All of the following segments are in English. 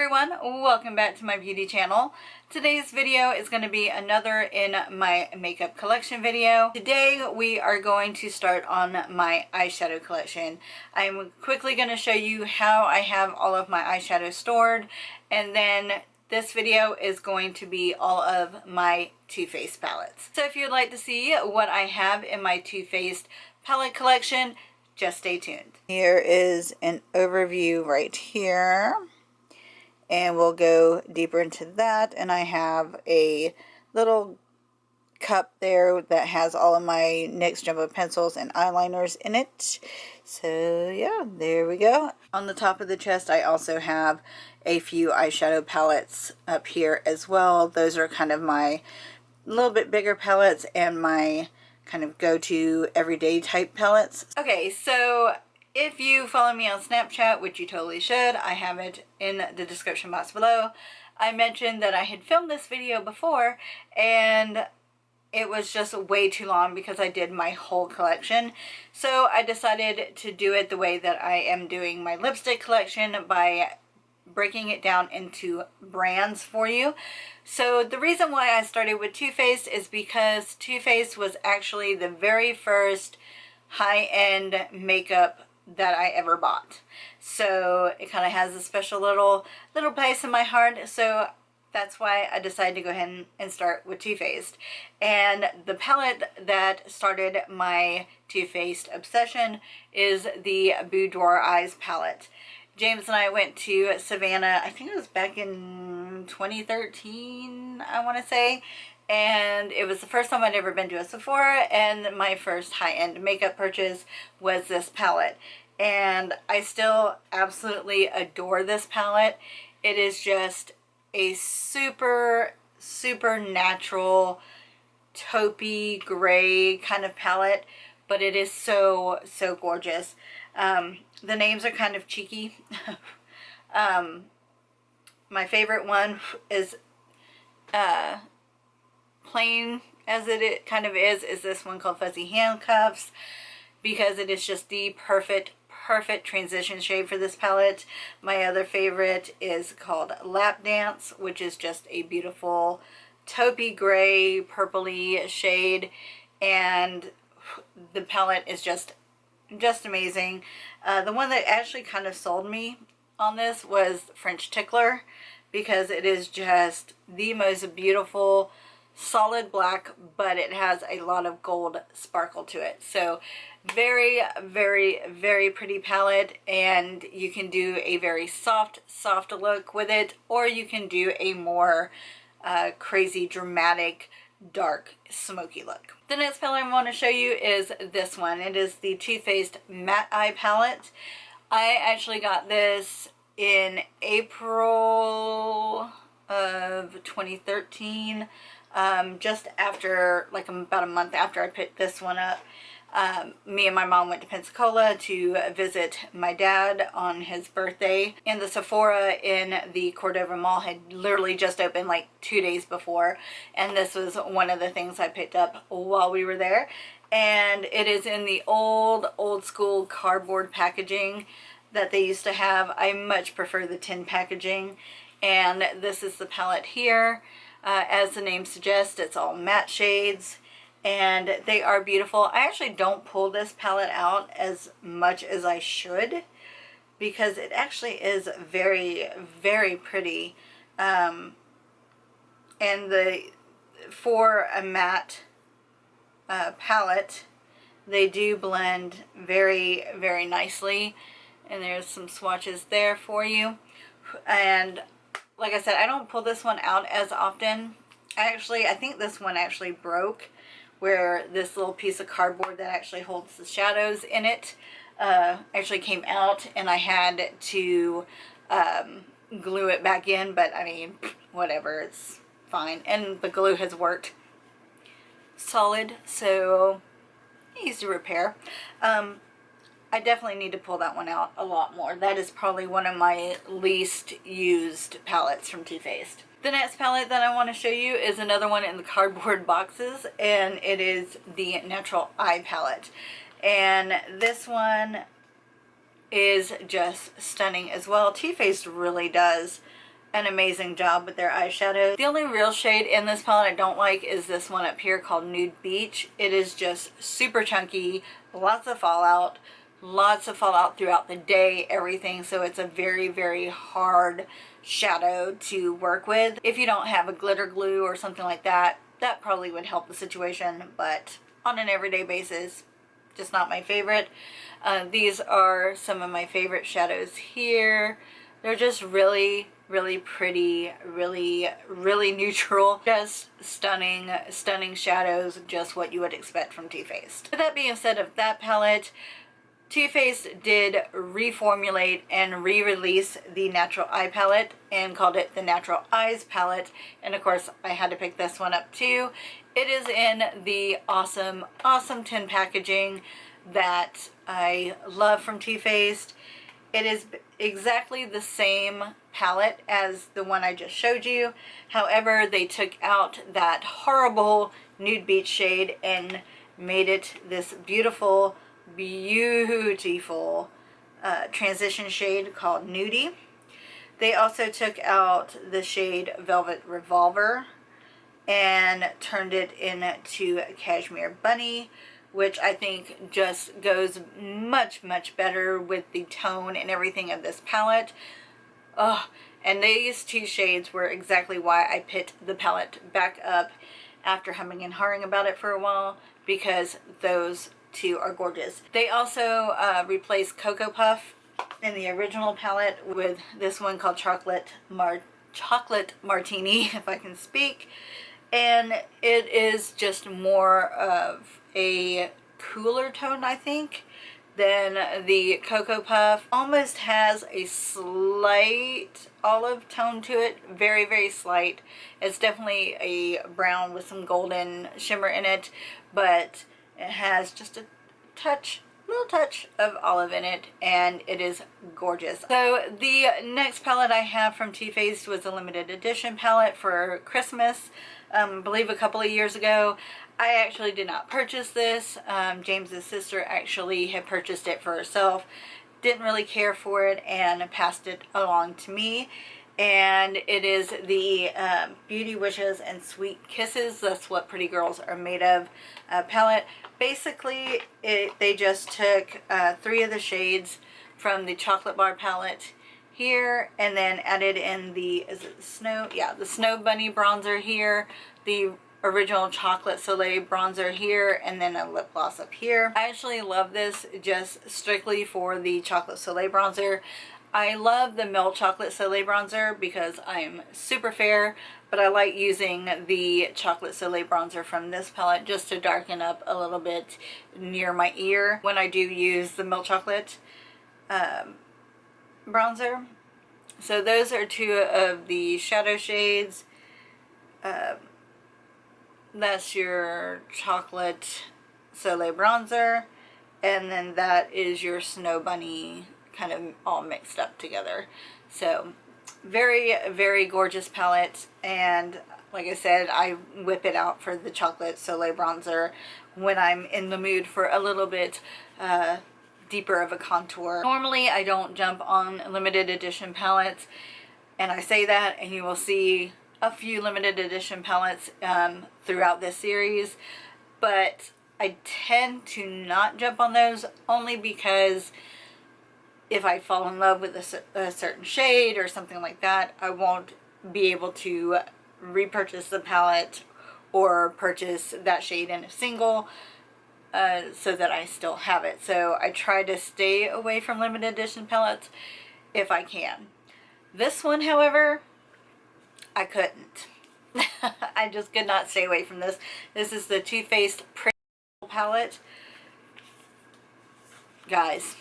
everyone, welcome back to my beauty channel. Today's video is going to be another in my makeup collection video. Today we are going to start on my eyeshadow collection. I'm quickly going to show you how I have all of my eyeshadows stored, and then this video is going to be all of my Too Faced palettes. So if you'd like to see what I have in my Too Faced palette collection, just stay tuned. Here is an overview right here, and we'll go deeper into that. And I have a little cup there that has all of my NYX Jumbo pencils and eyeliners in it. So yeah, there we go. On the top of the chest I also have a few eyeshadow palettes up here as well. Those are kind of my little bit bigger palettes and my kind of go-to everyday type palettes. Okay, so if you follow me on Snapchat, which you totally should, I have it in the description box below. I mentioned that I had filmed this video before and it was just way too long because I did my whole collection. So I decided to do it the way that I am doing my lipstick collection, by breaking it down into brands for you. So the reason why I started with Too Faced is because Too Faced was actually the very first high-end makeup that I ever bought. So it kind of has a special little place in my heart. So that's why I decided to go ahead and start with Too Faced. And the palette that started my Too Faced obsession is the Boudoir Eyes palette. James and I went to Savannah, I think it was back in 2013, I want to say. And it was the first time I'd ever been to a Sephora, and my first high-end makeup purchase was this palette. And I still absolutely adore this palette. It is just a super natural taupey gray kind of palette, but it is so gorgeous. The names are kind of cheeky. My favorite one is plain as it kind of is this one called Fuzzy Handcuffs, because it is just the perfect transition shade for this palette. My other favorite is called Lap Dance, which is just a beautiful taupey gray purpley shade, and the palette is just amazing. The one that actually kind of sold me on this was French Tickler, because it is just the most beautiful solid black, but it has a lot of gold sparkle to it. So very pretty palette, and you can do a very soft look with it, or you can do a more crazy dramatic dark smoky look. The next palette I want to show you is this one. It is the Too Faced Matte Eye palette. I actually got this in April of 2013, just after, like about a month after I picked this one up. Me and my mom went to Pensacola to visit my dad on his birthday, and the Sephora in the Cordova Mall had literally just opened like 2 days before, and this was one of the things I picked up while we were there. And it is in the old school cardboard packaging that they used to have. I much prefer the tin packaging, and this is the palette here. As the name suggests, it's all matte shades, and they are beautiful. I actually don't pull this palette out as much as I should, because it actually is very pretty. And for a matte palette, they do blend very nicely, and there's some swatches there for you. And like I said, I don't pull this one out as often. I think this one actually broke, where this little piece of cardboard that actually holds the shadows in it actually came out, and I had to glue it back in, but I mean, whatever, it's fine. And the glue has worked solid, so easy to repair. I definitely need to pull that one out a lot more. That is probably one of my least used palettes from Too Faced. The next palette that I want to show you is another one in the cardboard boxes, and it is the Natural Eye palette. And this one is just stunning as well. Too Faced really does an amazing job with their eyeshadow. The only real shade in this palette I don't like is this one up here called Nude Beach. It is just super chunky, lots of fallout throughout the day, everything. So it's a very, very hard shadow to work with. If you don't have a glitter glue or something like that, that probably would help the situation, but on an everyday basis, just not my favorite. These are some of my favorite shadows here. They're just really, really pretty, really, really neutral. Just stunning, stunning shadows, just what you would expect from Too Faced. With that being said of that palette, Too Faced did reformulate and re-release the Natural Eye palette and called it the Natural Eyes palette. And of course, I had to pick this one up too. It is in the awesome, awesome tin packaging that I love from Too Faced. It is exactly the same palette as the one I just showed you. However, they took out that horrible Nude Beach shade and made it this beautiful, beautiful transition shade called Nudie. They also took out the shade Velvet Revolver and turned it into Cashmere Bunny, which I think just goes much, much better with the tone and everything of this palette. Oh, and these two shades were exactly why I picked the palette back up after humming and hawing about it for a while, because those two are gorgeous. They also replaced Cocoa Puff in the original palette with this one called Chocolate Martini, if I can speak. And it is just more of a cooler tone, I think, than the Cocoa Puff. Almost has a slight olive tone to it, very, very slight. It's definitely a brown with some golden shimmer in it, but it has just a little touch of olive in it, and it is gorgeous. So the next palette I have from Too Faced was a limited edition palette for Christmas. I believe a couple of years ago. I actually did not purchase this. James's sister actually had purchased it for herself, didn't really care for it, and passed it along to me. And it is the Beauty Wishes and Sweet Kisses, that's what Pretty Girls Are Made Of palette. Basically, they just took 3 of the shades from the Chocolate Bar palette here, and then added in the, is it Snow? Yeah, the Snow Bunny bronzer here, the original Chocolate Soleil bronzer here, and then a lip gloss up here. I actually love this just strictly for the Chocolate Soleil bronzer. I love the Milk Chocolate Soleil bronzer because I'm super fair, but I like using the Chocolate Soleil bronzer from this palette just to darken up a little bit near my ear when I do use the Milk Chocolate bronzer. So those are 2 of the shadow shades. That's your Chocolate Soleil bronzer, and then that is your Snow Bunny, kind of all mixed up together. So very, very gorgeous palette, and like I said, I whip it out for the Chocolate Soleil bronzer when I'm in the mood for a little bit deeper of a contour. Normally I don't jump on limited edition palettes, and I say that, and you will see a few limited edition palettes throughout this series, but I tend to not jump on those only because if I fall in love with a certain shade or something like that, I won't be able to repurchase the palette or purchase that shade in a single so that I still have it. So I try to stay away from limited edition palettes if I can. This one, however, I couldn't. I just could not stay away from this. This is the Too Faced Pretty palette. Guys,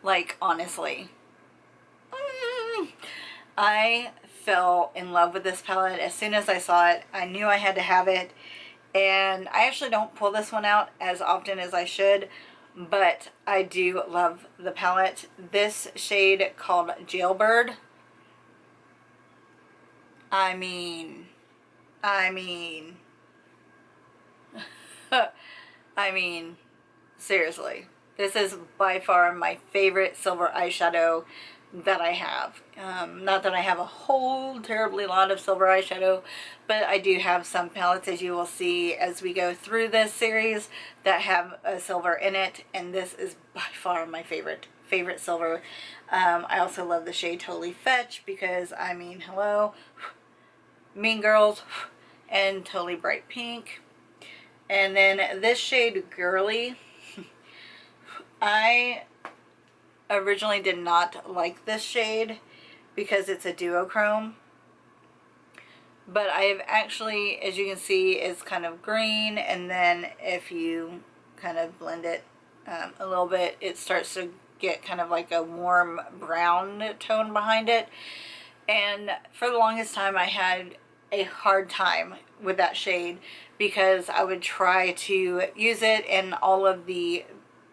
like honestly, I fell in love with this palette. As soon as I saw it, I knew I had to have it. And I actually don't pull this one out as often as I should, but I do love the palette. This shade called Jailbird. I mean, seriously, this is by far my favorite silver eyeshadow that I have. Not that I have a whole terribly lot of silver eyeshadow, but I do have some palettes, as you will see as we go through this series, that have a silver in it, and this is by far my favorite silver. I also love the shade Totally Fetch because, I mean, hello, Mean Girls, and Totally Bright Pink. And then this shade Girly, I originally did not like this shade because it's a duochrome, but I have actually, as you can see, it's kind of green, and then if you kind of blend it a little bit, it starts to get kind of like a warm brown tone behind it. And for the longest time I had a hard time with that shade because I would try to use it and all of the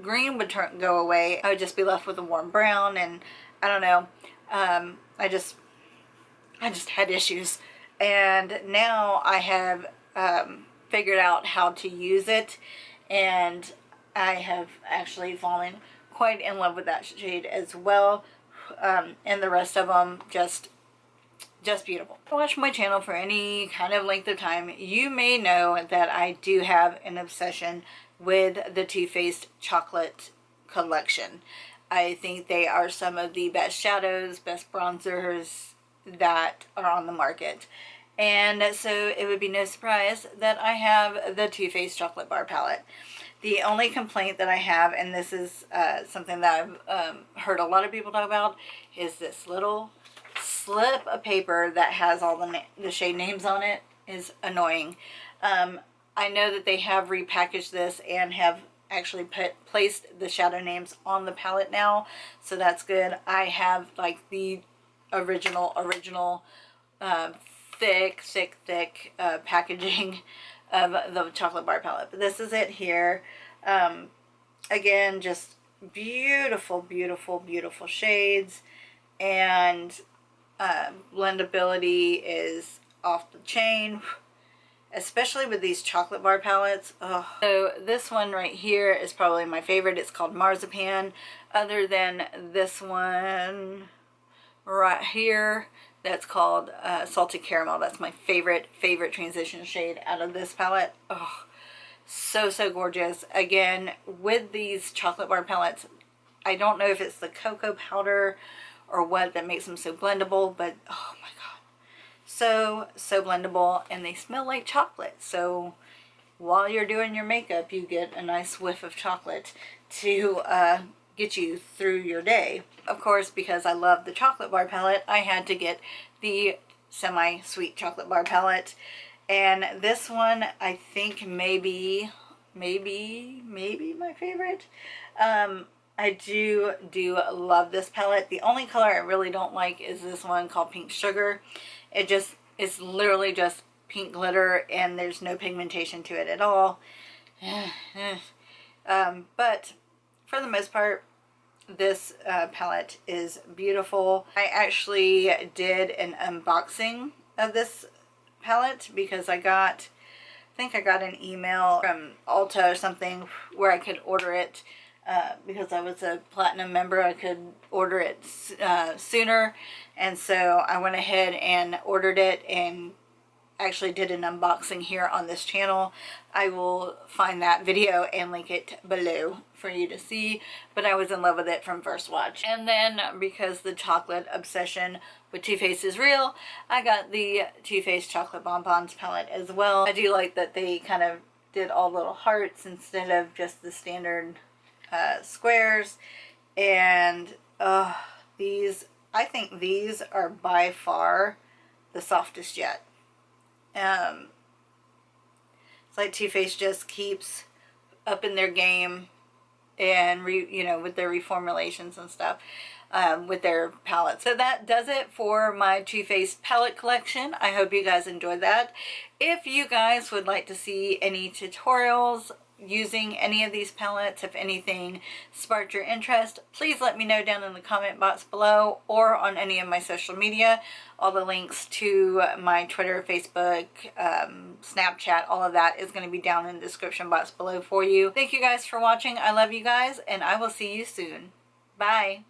green would go away. I would just be left with a warm brown, and I don't know, I just had issues. And now I have figured out how to use it, and I have actually fallen quite in love with that shade as well. And the rest of them just beautiful. If you watch my channel for any kind of length of time, you may know that I do have an obsession with the Too Faced chocolate collection. I think they are some of the best shadows, best bronzers that are on the market. And so it would be no surprise that I have the Too Faced chocolate bar palette. The only complaint that I have, and this is something that I've heard a lot of people talk about, is this little slip of paper that has all the shade names on it is annoying. I know that they have repackaged this and have actually placed the shadow names on the palette now, so that's good. I have like the original thick packaging of the chocolate bar palette, but this is it here. Again, just beautiful shades, and blendability is off the chain, especially with these chocolate bar palettes. Oh. So this one right here is probably my favorite. It's called Marzipan. Other than this one right here, that's called Salted Caramel. That's my favorite transition shade out of this palette. Oh, so gorgeous. Again, with these chocolate bar palettes, I don't know if it's the cocoa powder or what that makes them so blendable, but oh my god, so blendable, and they smell like chocolate. So while you're doing your makeup, you get a nice whiff of chocolate to get you through your day. Of course, because I love the chocolate bar palette, I had to get the semi-sweet chocolate bar palette, and this one I think maybe my favorite. I do love this palette. The only color I really don't like is this one called Pink Sugar. It's literally just pink glitter, and there's no pigmentation to it at all. But for the most part, this palette is beautiful. I actually did an unboxing of this palette because I think I got an email from Ulta or something where I could order it. Because I was a platinum member, I could order it sooner, and so I went ahead and ordered it and actually did an unboxing here on this channel. I will find that video and link it below for you to see, but I was in love with it from first watch. And then because the chocolate obsession with Too Faced is real, I got the Too Faced chocolate bonbons palette as well. I do like that they kind of did all little hearts instead of just the standard squares, and I think these are by far the softest yet. It's like Too Faced just keeps up in their game, and with their reformulations and stuff with their palettes. So that does it for my Too Faced palette collection. I hope you guys enjoyed that. If you guys would like to see any tutorials using any of these palettes, if anything sparked your interest, please let me know down in the comment box below or on any of my social media. All the links to my Twitter, Facebook, Snapchat, all of that is going to be down in the description box below for you. Thank you guys for watching. I love you guys, and I will see you soon. Bye.